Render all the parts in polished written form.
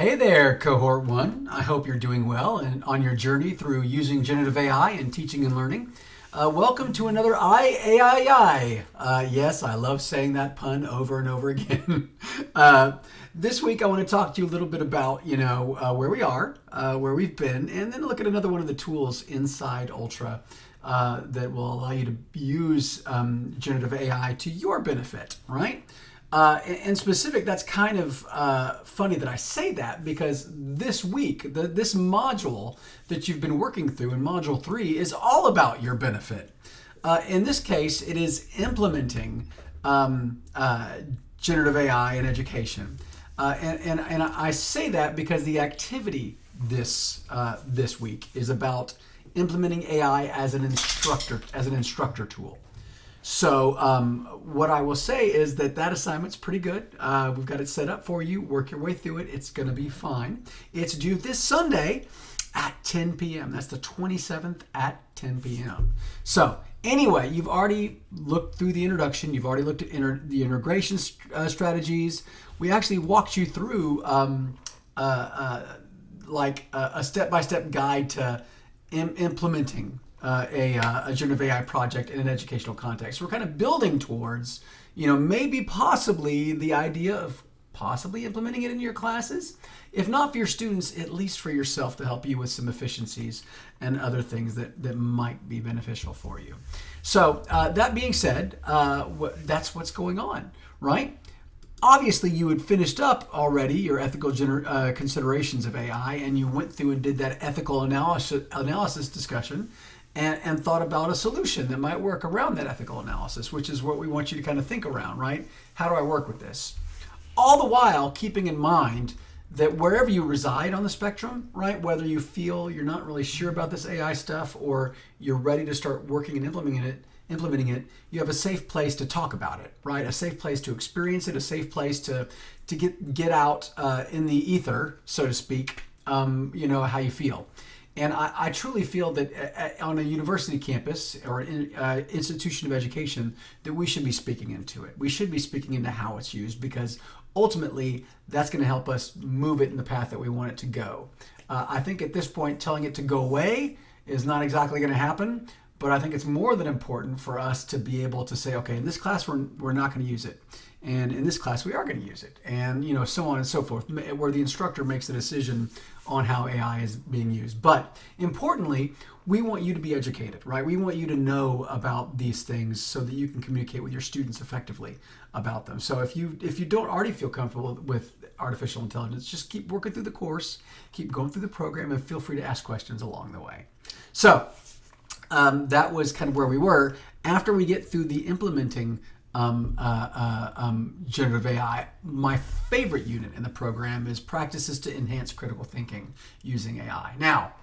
Hey there, Cohort 1. I hope you're doing well and on your journey through using generative AI in teaching and learning. Welcome to another AI Yai. Yes, I love saying that pun over and over again. This week I want to talk to you a little bit about, where we are, where we've been, and then look at another one of the tools inside Ultra that will allow you to use generative AI to your benefit, right? In specific, that's kind of funny that I say that because this week, this module that you've been working through in Module 3 is all about your benefit. In this case, it is implementing generative AI in education. And I say that because the activity this week is about implementing AI as an instructor tool. So what I will say is that assignment's pretty good. We've got it set up for you. Work your way through it. It's going to be fine. It's due this Sunday at 10 p.m. That's the 27th at 10 p.m. So anyway, you've already looked through the introduction. You've already looked at the integration strategies. We actually walked you through like a step-by-step guide to implementing a generative AI project in an educational context. We're kind of building towards, maybe possibly the idea of possibly implementing it in your classes. If not for your students, at least for yourself to help you with some efficiencies and other things that might be beneficial for you. So that being said, that's what's going on, right? Obviously, you had finished up already your ethical considerations of AI, and you went through and did that ethical analysis discussion and thought about a solution that might work around that ethical analysis, which is what we want you to kind of think around, right? How do I work with this? All the while keeping in mind that wherever you reside on the spectrum, right, whether you feel you're not really sure about this AI stuff or you're ready to start working and implementing it, you have a safe place to talk about it, right? A safe place to experience it, a safe place to get out in the ether, so to speak, how you feel. And I truly feel that on a university campus or an institution of education that we should be speaking into it. We should be speaking into how it's used because ultimately that's going to help us move it in the path that we want it to go. I think at this point telling it to go away is not exactly going to happen, but I think it's more than important for us to be able to say, okay, in this class we're not going to use it. And in this class, we are going to use it, and so on and so forth, where the instructor makes a decision on how AI is being used. But importantly, we want you to be educated, right? We want you to know about these things so that you can communicate with your students effectively about them. So if you don't already feel comfortable with artificial intelligence, just keep working through the course, keep going through the program, and feel free to ask questions along the way. So that was kind of where we were. After we get through the implementing generative AI, my favorite unit in the program is practices to enhance critical thinking using AI. Now,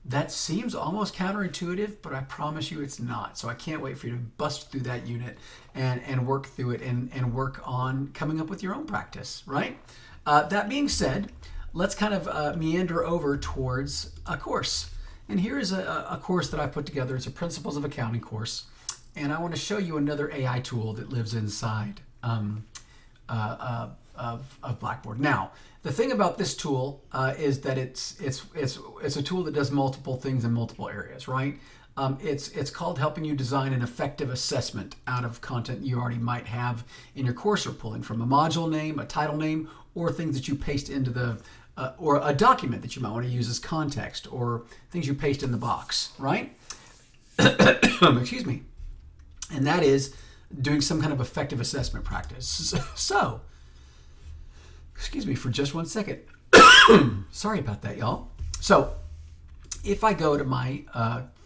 that seems almost counterintuitive, but I promise you it's not. So I can't wait for you to bust through that unit and work through it and work on coming up with your own practice, right? That being said, let's kind of meander over towards a course. And here is a course that I put together. It's a Principles of Accounting course. And I want to show you another AI tool that lives inside of Blackboard. Now, the thing about this tool is that it's a tool that does multiple things in multiple areas, right? It's called helping you design an effective assessment out of content you already might have in your course, or pulling from a module name, a title name, or things that you paste into or a document that you might want to use as context, or things you paste in the box, right? Excuse me. And that is doing some kind of effective assessment practice. So, excuse me for just 1 second. Sorry about that, y'all. So, if I go to my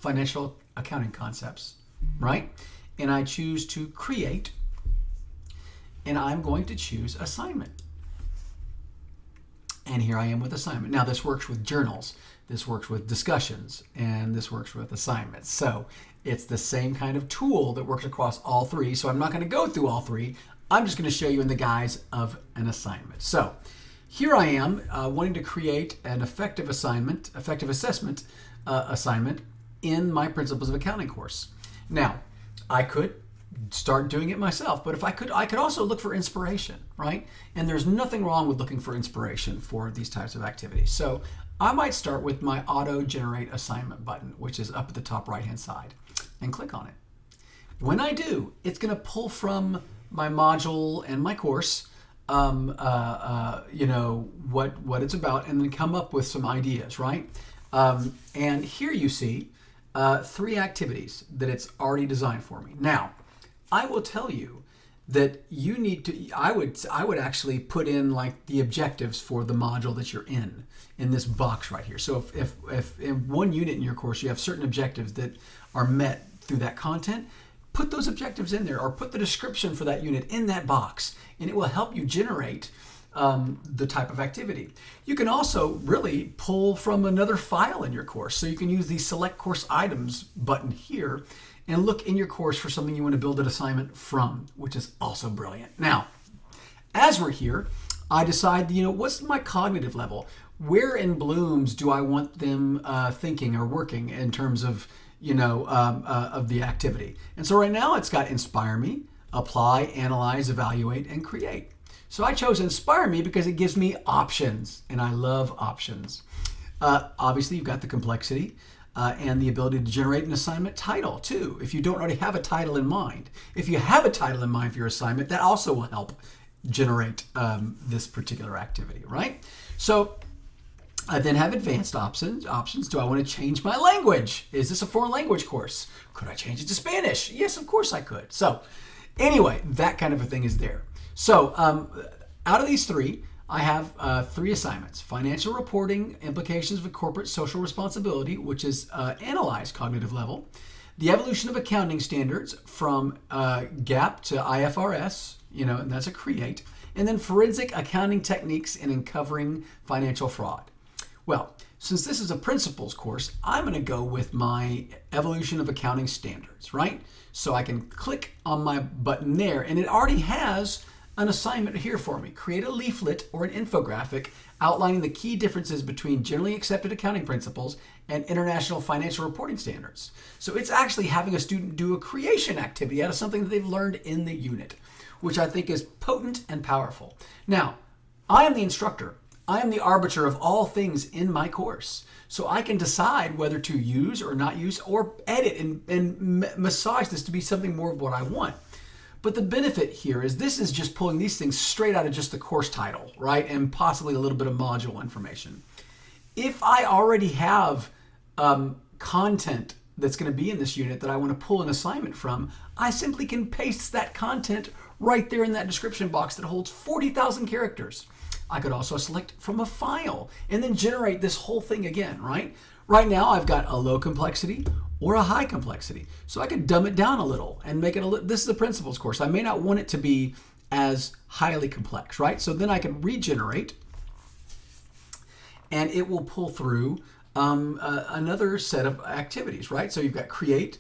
financial accounting concepts, right, and I choose to create, and I'm going to choose assignment. And here I am with assignment. Now, this works with journals, this works with discussions, and this works with assignments. So it's the same kind of tool that works across all three. So I'm not going to go through all three. I'm just going to show you in the guise of an assignment. So here I am wanting to create an effective assessment assignment in my Principles of Accounting course. Now, I could start doing it myself. But if I could also look for inspiration, right? And there's nothing wrong with looking for inspiration for these types of activities. So I might start with my auto generate assignment button, which is up at the top right hand side, and click on it. When I do, it's going to pull from my module and my course, you know, what it's about, and then come up with some ideas, right? And here you see 3 activities that it's already designed for me. Now, I will tell you that you need to, I would actually put in like the objectives for the module that you're in this box right here. So if in one unit in your course you have certain objectives that are met through that content, put those objectives in there, or put the description for that unit in that box, and it will help you generate the type of activity. You can also really pull from another file in your course. So you can use the select course items button here and look in your course for something you want to build an assignment from, which is also brilliant. Now, as we're here, I decide, you know, what's my cognitive level? Where in Bloom's do I want them thinking or working in terms of, you know, of the activity? And so right now it's got inspire me, apply, analyze, evaluate, and create. So I chose inspire me because it gives me options, and I love options. Obviously, you've got the complexity and the ability to generate an assignment title too, if you don't already have a title in mind. If you have a title in mind for your assignment, that also will help generate this particular activity, right? So I then have advanced options. Do I want to change my language? Is this a foreign language course? Could I change it to Spanish? Yes, of course I could. So anyway, that kind of a thing is there. So out of these 3, I have 3 assignments: financial reporting, implications of corporate social responsibility, which is analyze cognitive level; the evolution of accounting standards from GAAP to IFRS, you know, and that's a create; and then forensic accounting techniques in uncovering financial fraud. Well, since this is a principles course, I'm going to go with my evolution of accounting standards, right? So I can click on my button there, and it already has an assignment here for me. Create a leaflet or an infographic outlining the key differences between generally accepted accounting principles and international financial reporting standards. So it's actually having a student do a creation activity out of something that they've learned in the unit, which I think is potent and powerful. Now, I am the instructor. I am the arbiter of all things in my course. So I can decide whether to use or not use, or edit and massage this to be something more of what I want. But the benefit here is this is just pulling these things straight out of just the course title, right? And possibly a little bit of module information. If I already have content that's going to be in this unit that I want to pull an assignment from, I simply can paste that content right there in that description box that holds 40,000 characters. I could also select from a file and then generate this whole thing again, right? Right now I've got a low complexity or a high complexity. So I could dumb it down a little and make it this is a principles course. I may not want it to be as highly complex, right? So then I can regenerate, and it will pull through another set of activities, right? So you've got create,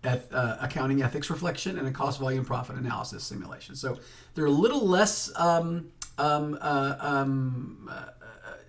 accounting ethics reflection, and a cost volume profit analysis simulation. So they're a little less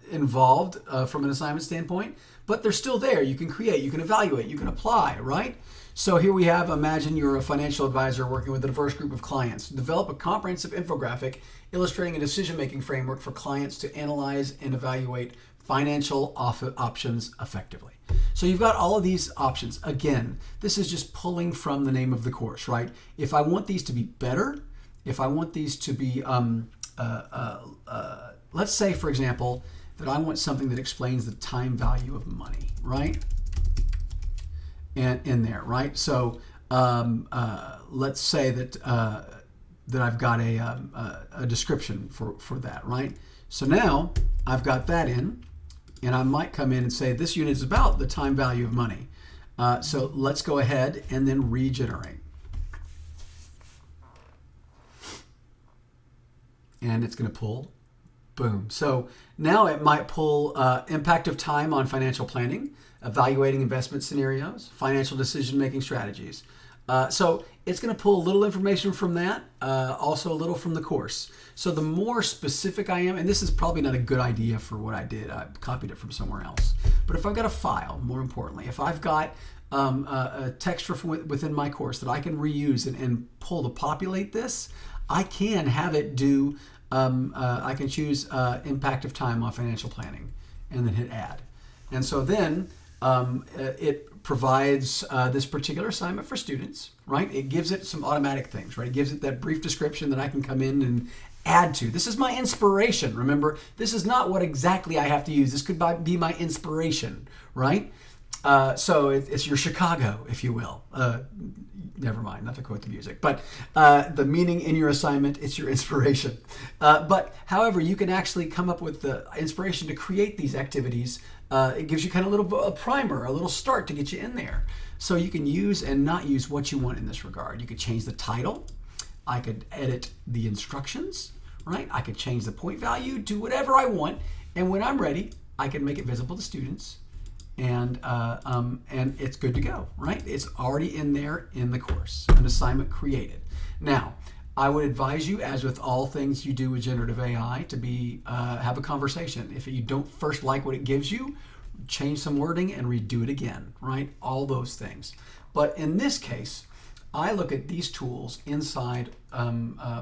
involved from an assignment standpoint, but they're still there. You can create, you can evaluate, you can apply, right? So here we have, imagine you're a financial advisor working with a diverse group of clients. Develop a comprehensive infographic illustrating a decision-making framework for clients to analyze and evaluate financial options effectively. So you've got all of these options. Again, this is just pulling from the name of the course, right? If I want these to be better, if I want these to be, let's say, for example, that I want something that explains the time value of money, right? And in there, right? So let's say that that I've got a description for that, right? So now I've got that in, and I might come in and say this unit is about the time value of money. So let's go ahead and then regenerate. And it's going to pull. Boom. So now it might pull impact of time on financial planning, evaluating investment scenarios, financial decision-making strategies, So it's going to pull a little information from that, also a little from the course. So the more specific I am, and this is probably not a good idea for what I did, I copied it from somewhere else. But if I've got a file, more importantly, if I've got a text from within my course that I can reuse and pull to populate this, I can have it do, I can choose impact of time on financial planning and then hit add. And so then it provides this particular assignment for students, right? It gives it some automatic things, right? It gives it that brief description that I can come in and add to. This is my inspiration. Remember, this is not what exactly I have to use. This could be my inspiration, right? So it's your Chicago, if you will. Never mind, not to quote the music, but the meaning in your assignment, it's your inspiration. But however, you can actually come up with the inspiration to create these activities. It gives you kind of a primer, a little start to get you in there. So you can use and not use what you want in this regard. You could change the title. I could edit the instructions, right? I could change the point value, do whatever I want. And when I'm ready, I can make it visible to students. And it's good to go, right? It's already in there in the course, an assignment created. Now, I would advise you, as with all things you do with generative AI, to have a conversation. If you don't first like what it gives you, change some wording and redo it again, right? All those things. But in this case, I look at these tools inside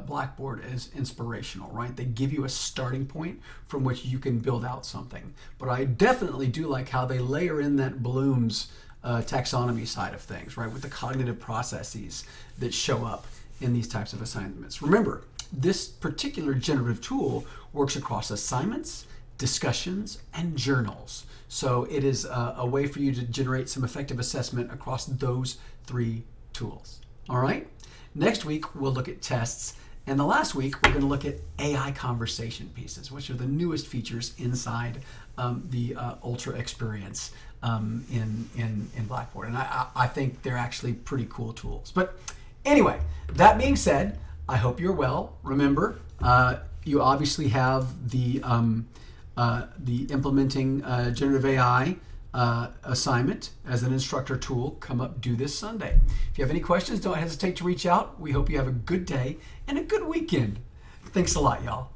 Blackboard as inspirational, right? They give you a starting point from which you can build out something. But I definitely do like how they layer in that Bloom's taxonomy side of things, right? With the cognitive processes that show up in these types of assignments. Remember, this particular generative tool works across assignments, discussions, and journals. So it is a way for you to generate some effective assessment across those three tools. All right? Next week, we'll look at tests. And the last week, we're going to look at AI conversation pieces, which are the newest features inside the Ultra experience in Blackboard. And I think they're actually pretty cool tools. But anyway, that being said, I hope you're well. Remember, you obviously have the implementing generative AI assignment as an instructor tool come up due this Sunday. If you have any questions, don't hesitate to reach out. We hope you have a good day and a good weekend. Thanks a lot, y'all.